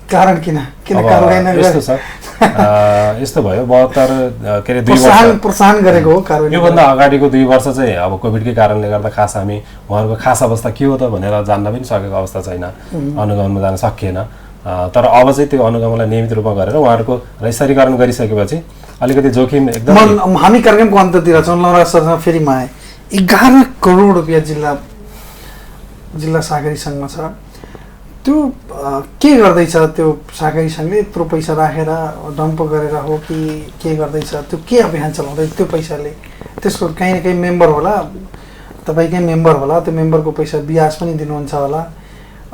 कारण किन कारवाही नगरे? यस्तो छ, यस्तो भयो 72 के अरे 2 वर्ष प्रोत्साहन गरेको हो कारवाही। योभन्दा अगाडिको 2 वर्ष चाहिँ अब कोभिडकै कारणले गर्दा खास हामी उहाँहरूको खास अवस्था के हो त भनेर जान्न पनि सकेको अवस्था छैन, अनुगमनमा जान सकिएन। तर अब चाहिँ त्यो अनुगमनलाई नियमित रूपमा गरेर उहाँहरूको रजिस्ट्रीकरण गरिसकेपछि अलिकति जोखिम एकदम। हामी कार्यक्रमको अन्ततिर छौँ, नवराज सरसँग फेरि म आएँ। 11 करोड रुपियाँ जिल्ला सहकारी सङ्घमा छ। त्यो के गर्दैछ? त्यो सहकारी सङ्घले यत्रो पैसा राखेर डम्प गरेर हो कि के गर्दैछ? त्यो के अभियान चलाउँदै त्यो पैसाले? त्यसको कहीँ न कहीँ मेम्बर होला, तपाईँकै मेम्बर होला, त्यो मेम्बरको पैसा ब्याज पनि दिनुहुन्छ होला,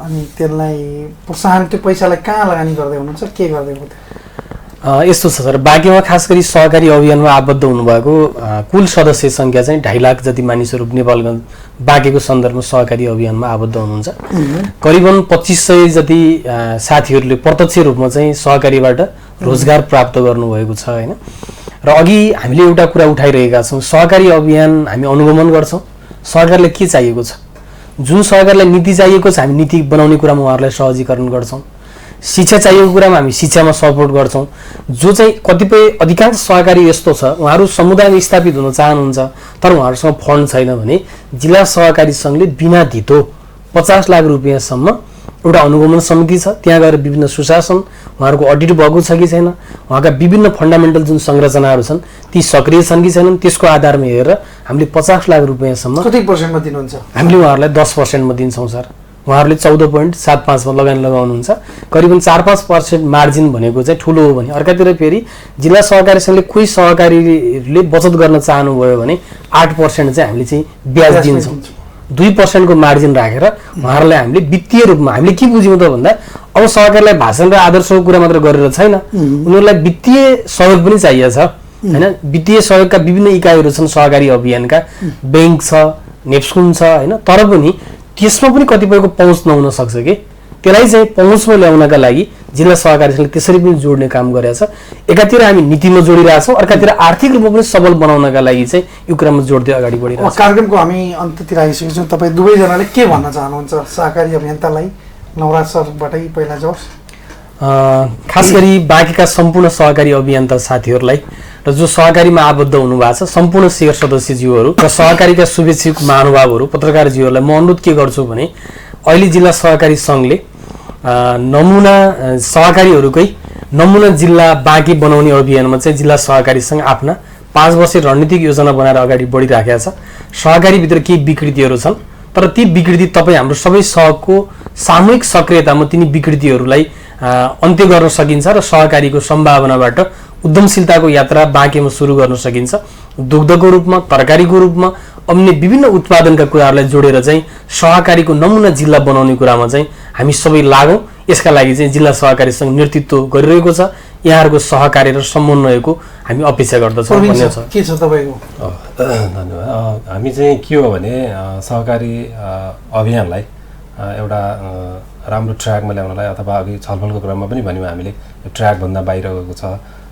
अनि त्यसलाई प्रोत्साहन त्यो पैसालाई कहाँ लगानी गर्दै हुनुहुन्छ, के गर्दै हुनुहुन्छ? यस्तो छ सर, बाँकेमा खास गरी सहकारी अभियानमा आबद्ध हुनुभएको कुल सदस्य सङ्ख्या चाहिँ 2.5 लाख जति मानिसहरू नेपालगञ्ज बाँकेको सन्दर्भमा सहकारी अभियानमा आबद्ध हुनुहुन्छ। करिबन 2500 जति साथीहरूले प्रत्यक्ष रूपमा चाहिँ सहकारीबाट रोजगार प्राप्त गर्नुभएको छ होइन। र अघि हामीले एउटा कुरा उठाइरहेका छौँ, सहकारी अभियान हामी अनुगमन गर्छौँ। सरकारलाई के चाहिएको छ, जुन सरकारलाई नीति चाहिएको छ हामी नीति बनाउने कुरामा उहाँहरूलाई सहजीकरण गर्छौँ। शिक्षा चाहिएको कुरामा हामी शिक्षामा सपोर्ट गर्छौँ। जो चाहिँ कतिपय अधिकांश सहकारी यस्तो छ उहाँहरू समुदायमा स्थापित हुन चाहनुहुन्छ तर उहाँहरूसँग फन्ड छैन भने जिल्ला सहकारी सङ्घले बिना धितो 50 लाख रुपियाँसम्म एउटा अनुगमन समिति छ, त्यहाँ गएर विभिन्न सुशासन उहाँहरूको अडिट भएको छ कि छैन, उहाँका विभिन्न फन्डामेन्टल जुन संरचनाहरू छन् ती सक्रिय छन् कि छैनन्, त्यसको आधारमा हेरेर हामीले 50 लाख रुपियाँसम्म कति पर्सेन्टमा दिनुहुन्छ? हामीले उहाँहरूलाई 10% दिन्छौँ सर। उहाँहरूले 14.75 लगानी लगाउनुहुन्छ। करिबन 4-5% मार्जिन भनेको चाहिँ ठुलो हो भने अर्कातिर फेरि जिल्ला सहकारी सङ्घले कोही सहकारीले बचत गर्न चाहनुभयो भने 8% चाहिँ हामीले चाहिँ ब्याज दिन्छौँ। 2% को मार्जिन राखेर उहाँहरूलाई हामीले वित्तीय रूपमा हामीले के बुझ्यौँ त भन्दा अब सहकारीलाई भाषण र आदर्शको कुरा मात्र गरेर छैन, उनीहरूलाई वित्तीय सहयोग पनि चाहिएको छ हैन। वित्तीय सहयोगका विभिन्न इकाइहरू छन् सहकारी अभियानका, बैंक छ, नेप्सकुन छ हैन, तर पनि त्यसमा पनि कतिपयको पहुँच नहुन सक्छ कि त्यसलाई चाहिँ पहुँचमा ल्याउनका लागि जिल्ला सहकारी सङ्घले त्यसरी पनि जोड्ने काम गरेको छ। एकातिर हामी नीतिमा जोडिरहेछौँ, अर्कातिर आर्थिक रूपमा पनि सबल बनाउनका लागि चाहिँ यो क्रममा जोड्दै अगाडि बढिरहेको छ। कार्यक्रमको हामी अन्त्यतिर आइसकेका छौँ। तपाईँ दुवैजनाले के भन्न चाहनुहुन्छ सहकारी अभियन्तालाई? नवराज सरबाटै पहिला जाओस्। खास गरी बाँकीका सम्पूर्ण सहकारी अभियन्ता साथीहरूलाई र जो सहकारीमा आबद्ध हुनुभएको छ सम्पूर्ण शेयर सदस्यज्यूहरू र सहकारीका शुभेच्छुक महानुभावहरू पत्रकारज्यूहरूलाई म अनुरोध के गर्छु भने अहिले जिल्ला सहकारी सङ्घले नमुना सहकारीहरूकै नमुना जिल्ला बाँकी बनाउने अभियानमा चाहिँ जिल्ला सहकारी सङ्घ आफ्ना 5 वर्षे रणनीतिक योजना बनाएर अगाडि बढिराखेका छ। सहकारीभित्र केही विकृतिहरू छन् तर ती विकृति तपाईँ हाम्रो सबै सहको सामूहिक सक्रियतामा तिनी विकृतिहरूलाई अन्त्य गर्न सकिन्छ र सहकारीको सम्भावनाबाट उद्यमशीलताको यात्रा बाँकीमा सुरु गर्न सकिन्छ। दुग्धको रूपमा, तरकारीको रूपमा, अन्य विभिन्न उत्पादनका कुराहरूलाई जोडेर चाहिँ सहकारीको नमुना जिल्ला बनाउने कुरामा चाहिँ हामी सबै लागौँ। यसका लागि चाहिँ जिल्ला सहकारी सङ्घ नेतृत्व गरिरहेको छ। यहाँहरूको सहकार्य र समन्वयको हामी अपेक्षा गर्दछौँ भन्ने छ। के छ तपाईँको? धन्यवाद। हामी चाहिँ के हो भने सहकारी अभियानलाई एउटा राम्रो ट्र्याकमा ल्याउनलाई अथवा अघि छलफलको क्रममा पनि भन्यौँ हामीले यो ट्र्याकभन्दा बाहिर गएको छ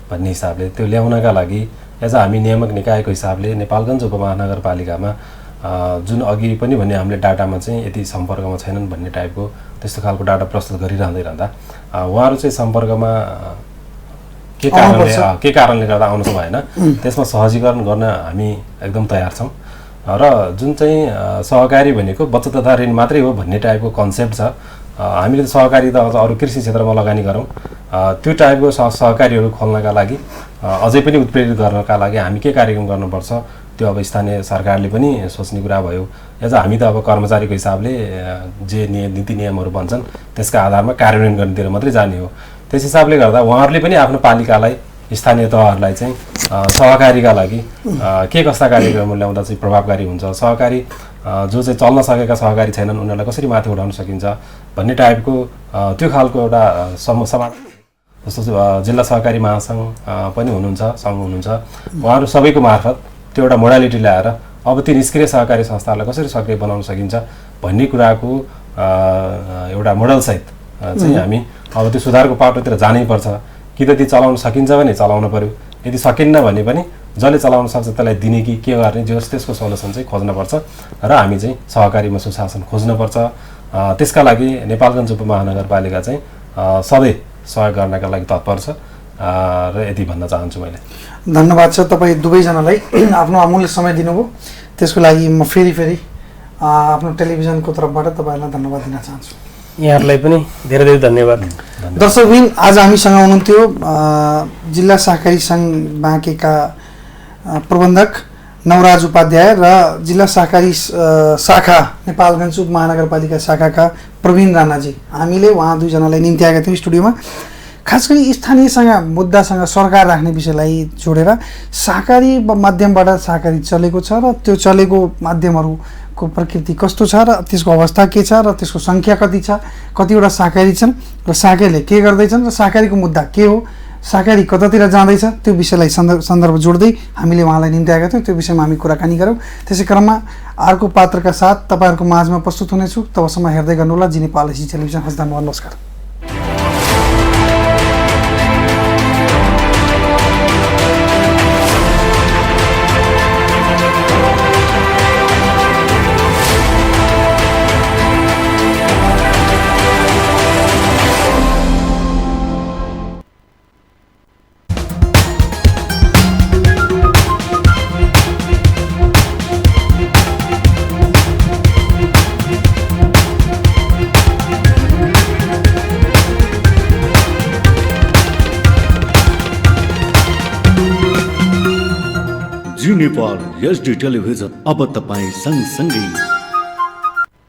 भन्ने हिसाबले त्यो ल्याउनका लागि एज हामी नियामक निकायको हिसाबले नेपालगञ्ज उपमहानगरपालिकामा जुन अघि पनि भने हामीले डाटामा चाहिँ यति सम्पर्कमा छैनन् भन्ने टाइपको त्यस्तो खालको डाटा प्रस्तुत गरिरहँदै रहँदा उहाँहरू चाहिँ सम्पर्कमा के कारणले गर्दा आउनु भएन, त्यसमा सहजीकरण गर्न हामी एकदम तयार छौँ। र जुन चाहिँ सहकारी भनेको बचत तथा ऋण मात्रै हो भन्ने टाइपको कन्सेप्ट छ। हामीले त सहकारी त अझ अरू कृषि क्षेत्रमा लगानी गरौँ, त्यो टाइपको सहकारीहरू खोल्नका लागि अझै पनि उत्प्रेरित गर्नका लागि हामी के कार्यक्रम गर्नुपर्छ त्यो अब स्थानीय सरकारले पनि सोच्ने कुरा भयो। एज हामी त अब कर्मचारीको हिसाबले जे नीति नियमहरू बन्छन् त्यसका आधारमा कार्यान्वयन गर्नेतिर मात्रै जाने हो। त्यस हिसाबले गर्दा उहाँहरूले पनि आफ्नो पालिकालाई स्थानीय तहहरूलाई चाहिँ सहकारीका लागि के कस्ता कार्यक्रमहरू ल्याउँदा चाहिँ प्रभावकारी हुन्छ, सहकारी जो चाहिँ चल्न सकेका सहकारी छैनन् उनीहरूलाई कसरी माथि उठाउन सकिन्छ भन्ने टाइपको त्यो खालको एउटा समाज जस्तो जिल्ला सहकारी महासङ्घ पनि हुनुहुन्छ, सङ्घ हुनुहुन्छ, उहाँहरू सबैको मार्फत त्यो एउटा मोडालिटी ल्याएर अब ती निष्क्रिय सहकारी संस्थाहरूलाई कसरी सक्रिय बनाउन सकिन्छ भन्ने कुराको एउटा मोडलसहित चाहिँ हामी अब त्यो सुधारको पाटोतिर जानैपर्छ। कि त ती चलाउन सकिन्छ भने चलाउन पर्यो, यदि सकिन्न भने पनि जसले चलाउन सक्छ त्यसलाई दिने कि के गर्ने जस त्यसको सल्युसन चाहिँ खोज्नुपर्छ र हामी चाहिँ सहकारीमा सुशासन खोज्नुपर्छ। त्यसका लागि नेपालगञ्ज उपमहानगरपालिका चाहिँ सधैँ सहयोग गर्नका लागि तत्पर छ र यति भन्न चाहन्छु मैले। धन्यवाद छ तपाईँ दुवैजनालाई आफ्नो अमूल्य समय दिनुभयो, त्यसको लागि म फेरि आफ्नो टेलिभिजनको तर्फबाट तपाईँहरूलाई धन्यवाद दिन चाहन्छु। यहाँहरूलाई पनि धेरै धेरै धन्यवाद। दर्शकबिन आज हामीसँग हुनुहुन्थ्यो जिल्ला सहकारी सङ्घ बाँकेका प्रबन्धक नवराज उपाध्याय र जिल्ला सहकारी शाखा नेपालगञ्ज उपमहानगरपालिका शाखाका प्रवीण राणाजी। हामीले उहाँ दुईजनालाई निम्ति आएका थियौँ स्टुडियोमा खास गरी स्थानीयसँग मुद्दासँग सरकार राख्ने विषयलाई जोडेर सहकारी माध्यमबाट सहकारी चलेको छ र त्यो चलेको माध्यमहरूको प्रकृति कस्तो छ र त्यसको अवस्था के छ र त्यसको सङ्ख्या कति छ, कतिवटा सहकारी छन् र सहकारीले के गर्दैछन् र सहकारीको मुद्दा के हो, सहकारी कतातिर जाँदैछ, त्यो विषयलाई सन्दर्भ जोड्दै हामीले उहाँलाई निम्ति आएका थियौँ। त्यो विषयमा हामी कुराकानी गऱ्यौँ। त्यसै क्रममा अर्को पात्रका साथ तपाईँहरूको माझमा प्रस्तुत हुनेछु। तबसम्म हेर्दै गर्नुहोला जी नेपाल टेलिभिजन। हस् धन्यवाद, नमस्कार। जी नेपाल HD टेलिभिजन अब तपाईँ सँगसँगै